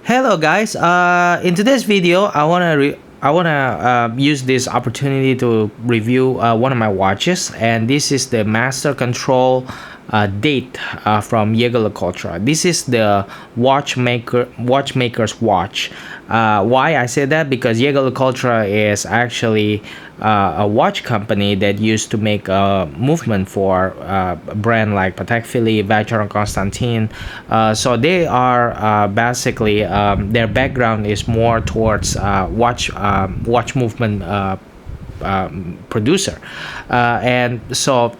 Hello guys. In today's video, I wanna use this opportunity to review one of my watches, and this is the Master Control date from Jaeger-LeCoultre. This is the watchmaker's watch. Why I say that? Because Jaeger-LeCoultre is actually a watch company that used to make a movement for a brand like Patek Philippe, Vacheron Constantin. So they are basically their background is more towards watch movement producer, and so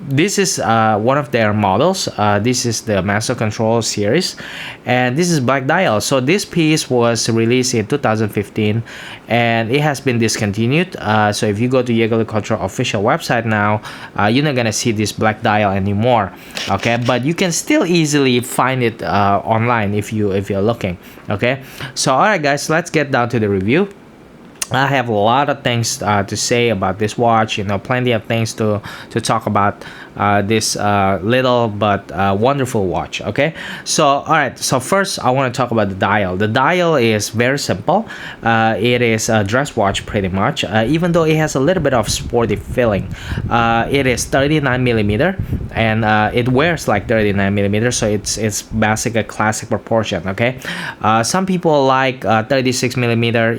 this is one of their models. This is the Master Control series, and this is black dial. So this piece was released in 2015 and it has been discontinued. So if you go to Jaeger-LeCoultre official website now, you're not gonna see this black dial anymore. Okay, but you can still easily find it online if you're looking. Okay, so all right guys, let's get down to the review. I have a lot of things to say about this watch, plenty of things to talk about this little but wonderful watch. Okay, so all right, so first I want to talk about the dial. The dial is very simple. It is a dress watch pretty much, even though it has a little bit of sporty feeling. It is 39 millimeter, and it wears like 39 millimeter, so it's basically a classic proportion. Okay, some people like 36 millimeter,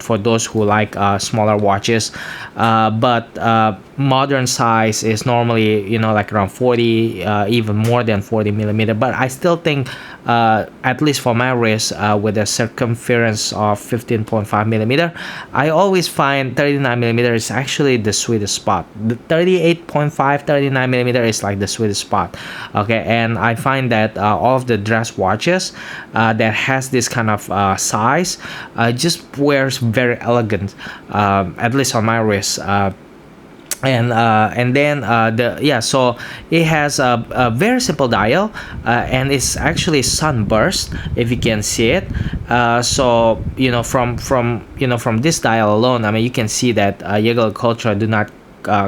for those who like smaller watches, but modern size is normally like around 40, even more than 40 millimeter. But I still think at least for my wrist, with a circumference of 15.5 millimeter, I always find 39 millimeter is actually the sweetest spot. The 38.5, 39 millimeter is like the sweetest spot. Okay, and I find that all of the dress watches that has this kind of size just wears very elegant, at least on my wrist. And then so it has a very simple dial, and it's actually sunburst, if you can see it. So from this dial alone, I mean, you can see that Jaeger-LeCoultre do not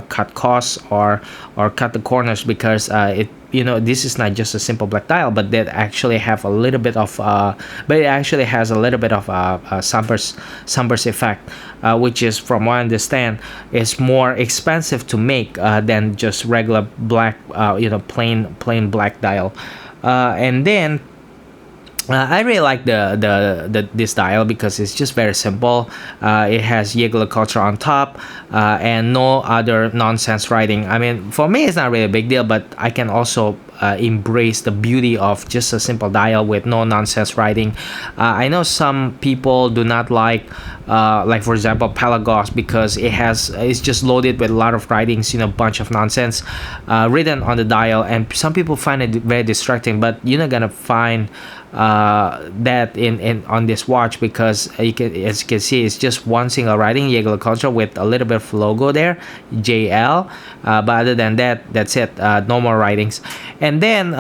cut costs or cut the corners, because this is not just a simple black dial, but that actually have a little bit of but it actually has a little bit of sunburst effect, which is, from what I understand, is more expensive to make than just regular black, plain black dial. And then I really like this dial because it's just very simple. It has Jaeger-LeCoultre on top, and no other nonsense writing. I mean, for me, it's not really a big deal, but I can also embrace the beauty of just a simple dial with no nonsense writing. I know some people do not like for example, Pelagos, because it's just loaded with a lot of writings, bunch of nonsense written on the dial, and some people find it very distracting. But you're not gonna find that in on this watch, because as you can see, it's just one single writing, Jaeger-LeCoultre, with a little bit of logo there, JL. But other than that, that's it. No more writings. And then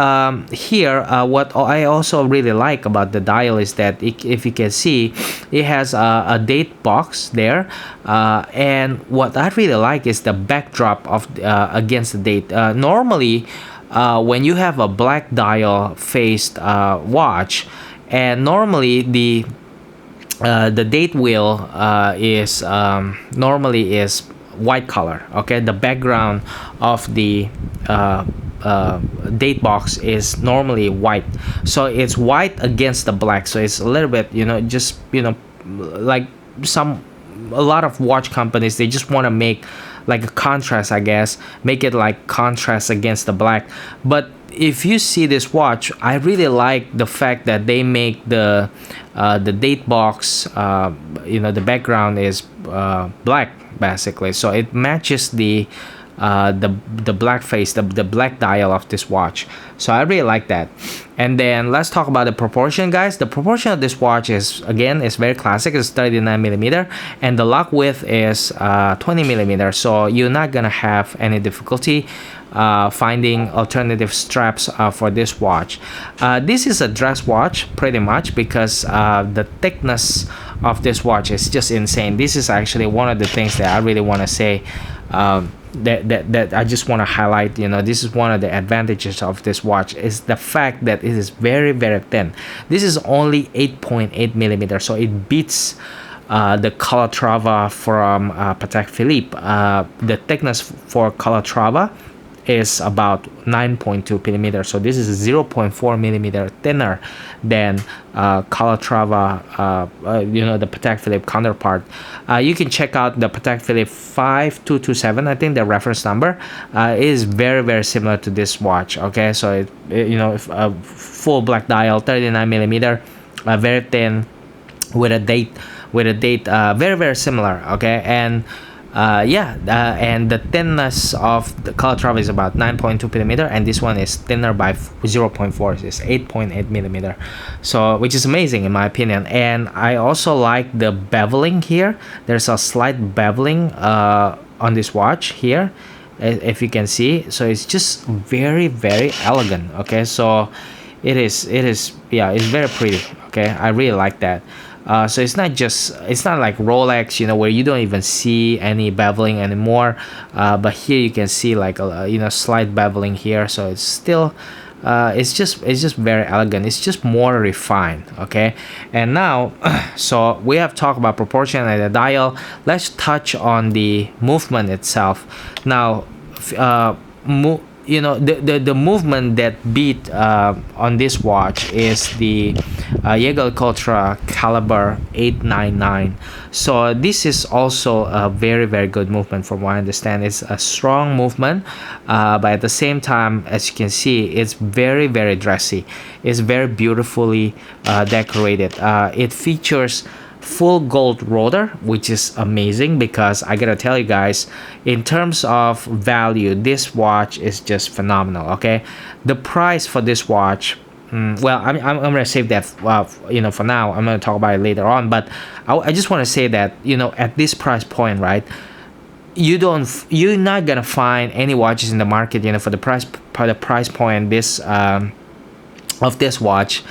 here, what I also really like about the dial is that if you can see, it has a date box there, and what I really like is the backdrop of against the date. Normally, when you have a black dial faced watch, and normally the date wheel is normally is white color. Okay, the background of the date box is normally white, so it's white against the black. So it's a little bit, like a lot of watch companies, they just want to make like a contrast, I guess, make it like contrast against the black. But if you see this watch, I really like the fact that they make the date box, the background is black, basically, so it matches the black face, the black dial of this watch. So I really like that. And then let's talk about the proportion, guys. The proportion of this watch is very classic. It's 39 millimeter, and the lock width is 20 millimeter. So you're not gonna have any difficulty finding alternative straps for this watch. This is a dress watch pretty much, because the thickness of this watch is just insane. This is actually one of the things that I really want to say that I just want to highlight, this is one of the advantages of this watch, is the fact that it is very, very thin. This is only 8.8 millimeter, so it beats the Calatrava from Patek Philippe. The thickness for Calatrava is about 9.2 millimeter, so this is 0.4 millimeter thinner than Calatrava, the Patek Philippe counterpart. You can check out the Patek Philippe 5227, I think the reference number is very, very similar to this watch. Okay, so full black dial, 39 millimeter, very thin, with a date, very, very similar. Okay, and and the thinness of the Calatrava is about 9.2 millimeter, and this one is thinner by 0.4, it's 8.8 millimeter, so which is amazing in my opinion. And I also like the beveling here. There's a slight beveling on this watch here, if you can see. So it's just very, very elegant. Okay, so it is yeah, it's very pretty. Okay, I really like that. So it's not like Rolex, where you don't even see any beveling anymore, but here you can see like a slight beveling here. So it's still it's just very elegant. It's just more refined. Okay, and now so we have talked about proportion and the dial. Let's touch on the movement itself. Now the movement that beat on this watch is the Jaeger-LeCoultre caliber 899. So this is also a very, very good movement from what I understand. It's a strong movement, but at the same time, as you can see, it's very, very dressy. It's very beautifully decorated. It features full gold rotor, which is amazing, because I gotta tell you guys, in terms of value, this watch is just phenomenal. Okay, the price for this watch, well, I'm gonna save that for now. I'm gonna talk about it later on, but I just want to say that at this price point, right, you're not gonna find any watches in the market for the price point this of this watch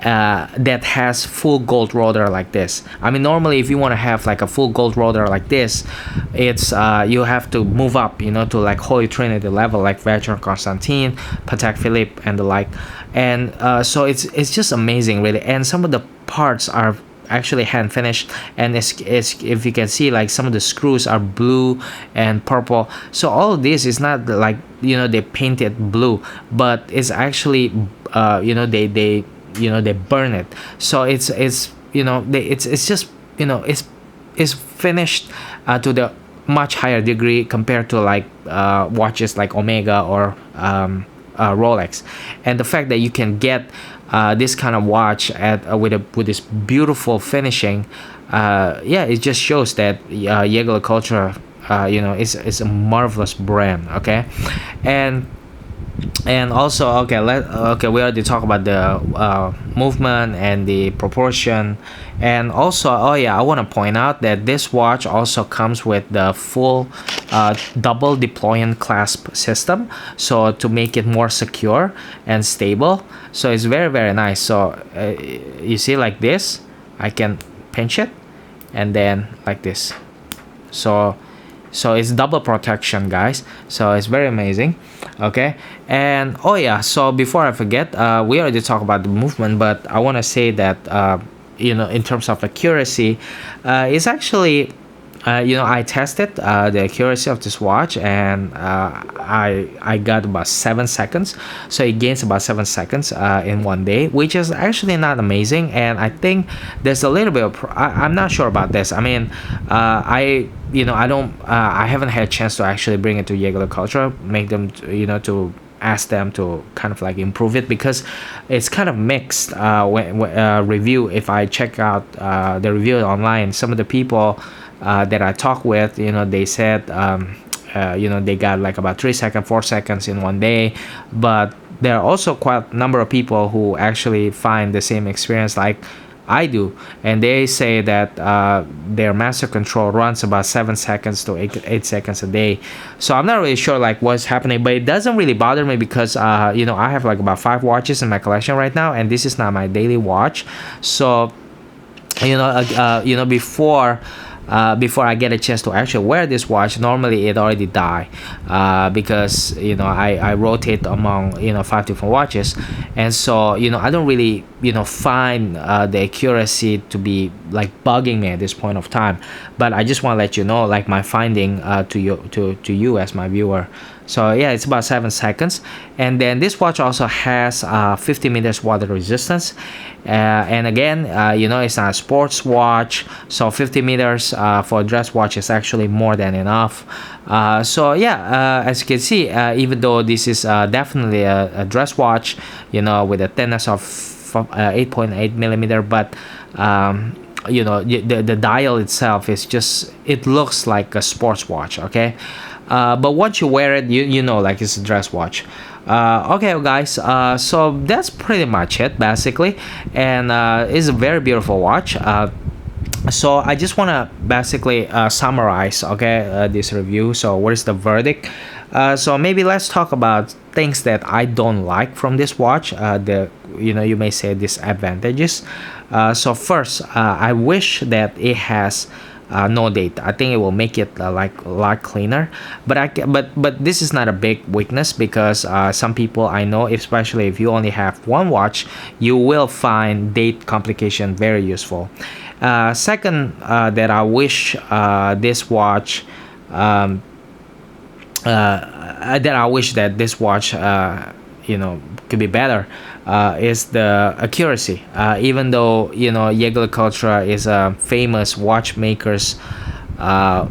that has full gold rotor like this. I mean, normally if you want to have like a full gold rotor like this, it's you have to move up to like Holy Trinity level, like Vacheron Constantin, Patek Philippe, and the like. And so it's just amazing, really. And some of the parts are actually hand finished, and it's if you can see, like some of the screws are blue and purple. So all of this is not like they painted blue, but it's actually they burn it. So it's just it's finished to the much higher degree compared to like watches like Omega or Rolex. And the fact that you can get this kind of watch with this beautiful finishing, it just shows that Jaeger-LeCoultre is a marvelous brand. Okay, and also, we already talked about the movement and the proportion. And also, I want to point out that this watch also comes with the full double deployant clasp system, so to make it more secure and stable. So it's very, very nice. So you see, like this, I can pinch it, and then like this. So it's double protection, guys. So it's very amazing. Okay, and so before I forget, we already talked about the movement, but I want to say that in terms of accuracy, it's actually I tested the accuracy of this watch, and I got about 7 seconds. So it gains about 7 seconds in one day, which is actually not amazing. And I think there's a little bit of I'm not sure about this. I mean, I haven't had a chance to actually bring it to Jaeger-LeCoultre, make them to ask them to kind of like improve it, because it's kind of mixed review. If I check out the review online, some of the people that I talked with, they said they got like about 3 seconds, 4 seconds in one day. But there are also quite a number of people who actually find the same experience like I do, and they say that their master control runs about 7 seconds to 8 seconds a day. So I'm not really sure like what's happening, but it doesn't really bother me, because I have like about 5 watches in my collection right now, and this is not my daily watch. So before before I get a chance to actually wear this watch. Normally it already die, because I rotate among 5 different watches, and so I don't really find the accuracy to be like bugging me at this point of time. But I just want to let you know like my finding, to you as my viewer. So yeah, it's about 7 seconds. And then this watch also has 50 meters water resistance, and again, it's not a sports watch, so 50 meters for a dress watch is actually more than enough. So yeah, as you can see, even though this is definitely a dress watch, with a thickness of 8.8 millimeter, but the dial itself is just, it looks like a sports watch. Okay, but once you wear it, you know like it's a dress watch. Okay guys, so that's pretty much it basically, and it's a very beautiful watch. So I just want to basically summarize, okay, this review. So what is the verdict? So maybe let's talk about things that I don't like from this watch, you may say disadvantages. So first, I wish that it has no date. I think it will make it like a lot cleaner, but this is not a big weakness, because some people I know, especially if you only have one watch, you will find date complication very useful. Second, that I wish this watch that I wish that this watch could be better, is the accuracy. Even though Jaeger-LeCoultre is a famous watchmakers, the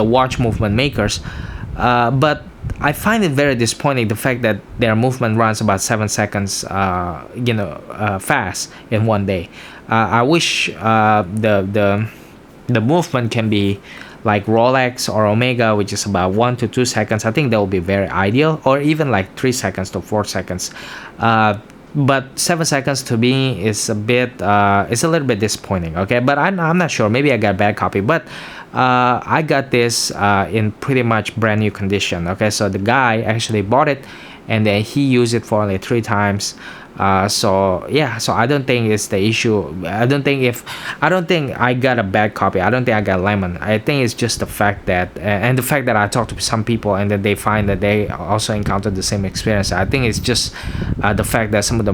watch movement makers, but I find it very disappointing the fact that their movement runs about 7 seconds, fast in one day. I wish the movement can be like Rolex or Omega, which is about 1 to 2 seconds. I think that would be very ideal, or even like 3 seconds to 4 seconds. But 7 seconds to me is it's a little bit disappointing. Okay, but I'm not sure. Maybe I got a bad copy, but I got this in pretty much brand new condition. Okay, so the guy actually bought it, and then he used it for only 3 times. So yeah, so I don't think it's the issue. I don't think I got a bad copy. I don't think I got lemon. I think it's just the fact that and the fact that I talked to some people and that they find that they also encountered the same experience. I think it's just the fact that some of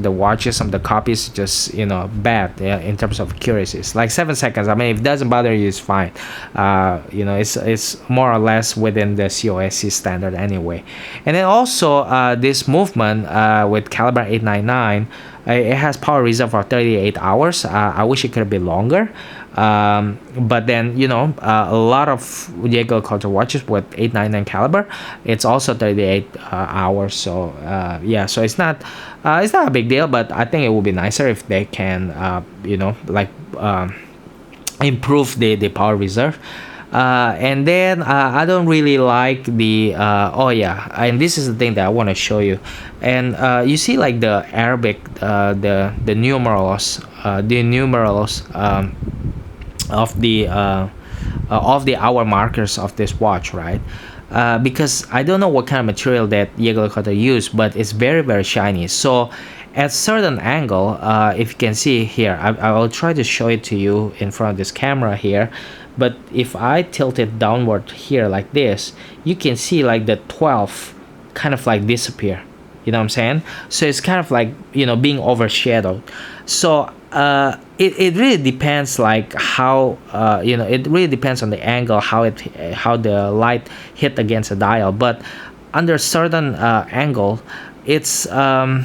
the watches, some of the copies just bad, in terms of accuracies. Like 7 seconds. I mean, if it doesn't bother you, it's fine. It's more or less within the COSC standard anyway. And then also this movement with caliber 899, it has power reserve for 38 hours. I wish it could have been longer, but then a lot of Jaeger-LeCoultre watches with 899 caliber, it's also 38 hours. So yeah, so it's not a big deal, but I think it would be nicer if they can improve the power reserve. And then I don't really like the oh yeah, and this is the thing that I want to show you. And you see like the Arabic, the numerals, of the hour markers of this watch, right? Because I don't know what kind of material that Jaeger-LeCoultre used, but it's very very shiny. So at certain angle, if you can see here, I will try to show it to you in front of this camera here. But if I tilt it downward here like this, you can see like the 12 kind of like disappear. You know what I'm saying? So it's kind of like being overshadowed. So it really depends like how it really depends on the angle, how the light hit against the dial. But under certain angle, it's yeah,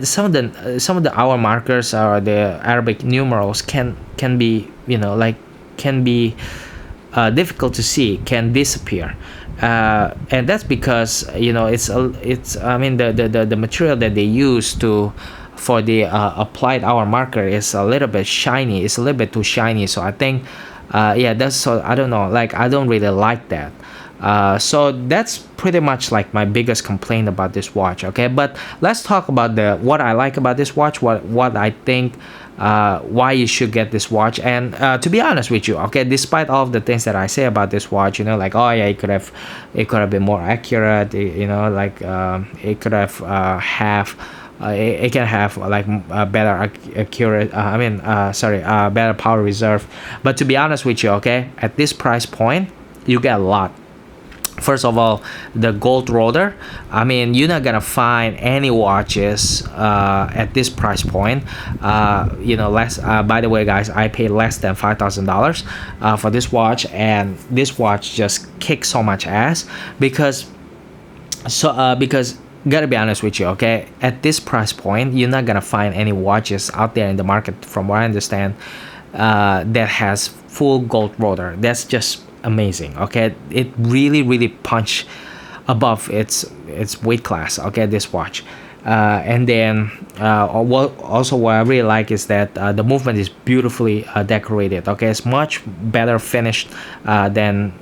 some of the hour markers or the Arabic numerals can be difficult to see, can disappear, and that's because the material that they use for the applied hour marker is a little bit shiny. It's a little bit too shiny. So I think I don't know, like I don't really like that. So that's pretty much like my biggest complaint about this watch. Okay, but let's talk about what I like about this watch, what I think, why you should get this watch. And to be honest with you, okay, despite all of the things that I say about this watch, like oh yeah, it could have been more accurate, it could have it can have like better accurate better power reserve. But to be honest with you, okay, at this price point you get a lot. First of all, the gold roller. I mean, you're not gonna find any watches at this price point. Less. By the way, guys, I paid less than $5,000 for this watch, and this watch just kicks so much ass because because gotta be honest with you, okay, at this price point you're not gonna find any watches out there in the market, from what I understand, that has full gold rotor. That's just amazing. Okay, it really punch above its weight class. Okay, this watch. And then what I really like is that the movement is beautifully decorated. Okay, it's much better finished than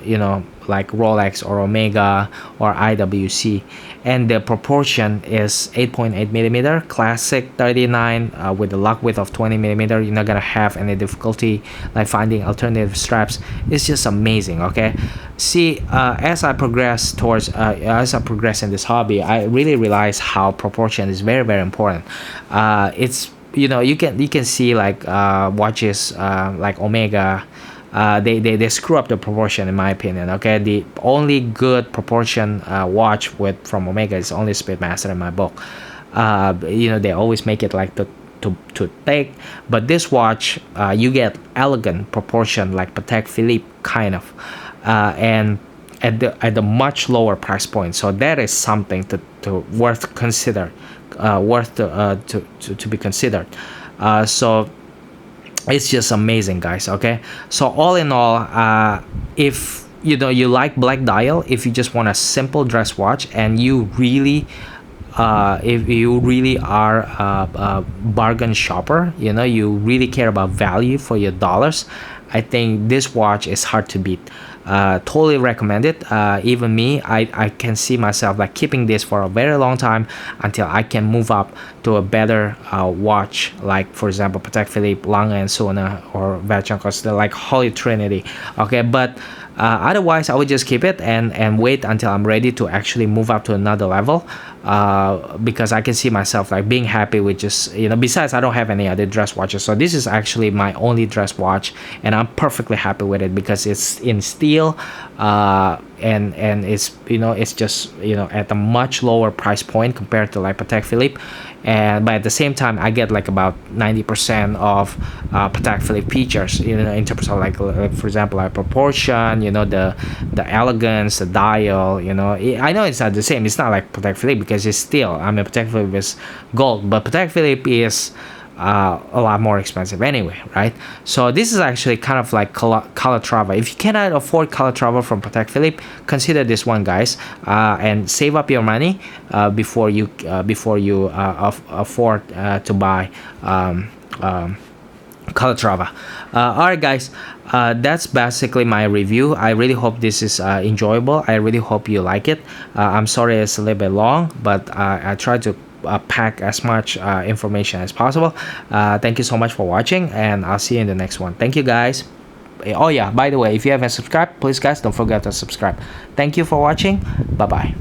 like Rolex or Omega or IWC, and the proportion is 8.8 millimeter classic 39 with a lock width of 20 millimeter. You're not gonna have any difficulty like finding alternative straps. It's just amazing. Okay, see, as I progress in this hobby, I really realize how proportion is very important. It's you can see like watches like Omega, they screw up the proportion, in my opinion. Okay, the only good proportion watch from Omega is only Speedmaster in my book. They always make it like too thick, but this watch you get elegant proportion like Patek Philippe kind of, and at the much lower price point. So that is something to worth consider, to be considered. So it's just amazing, guys. Okay, so all in all, if you like black dial, if you just want a simple dress watch, and you really if you really are a bargain shopper, you really care about value for your dollars, I think this watch is hard to beat. Totally recommend it. Even me, I can see myself like keeping this for a very long time until I can move up to a better watch, like for example Patek Philippe, Lange and Söhne, or Vachenkos, they're like Holy Trinity. Okay, but otherwise I would just keep it and wait until I'm ready to actually move up to another level, because I can see myself like being happy with just besides I don't have any other dress watches, so this is actually my only dress watch, and I'm perfectly happy with it because it's in steel, and it's just at a much lower price point compared to like Patek Philippe, but at the same time I get like about 90% of Patek Philippe features, in terms of like for example like proportion, the elegance, the dial. I know it's not the same, it's not like Patek Philippe because it's steel. I mean, Patek Philippe is gold, but Patek Philippe is a lot more expensive anyway, right? So this is actually kind of like Calatrava. If you cannot afford Calatrava from Patek Philippe, consider this one, guys, and save up your money before you afford to buy Calatrava. Alright, guys, that's basically my review. I really hope this is enjoyable. I really hope you like it. I'm sorry it's a little bit long, but I tried to pack as much information as possible. Thank you so much for watching, and I'll see you in the next one. Thank you, guys. Oh yeah, by the way, if you haven't subscribed, please guys don't forget to subscribe. Thank you for watching. Bye bye.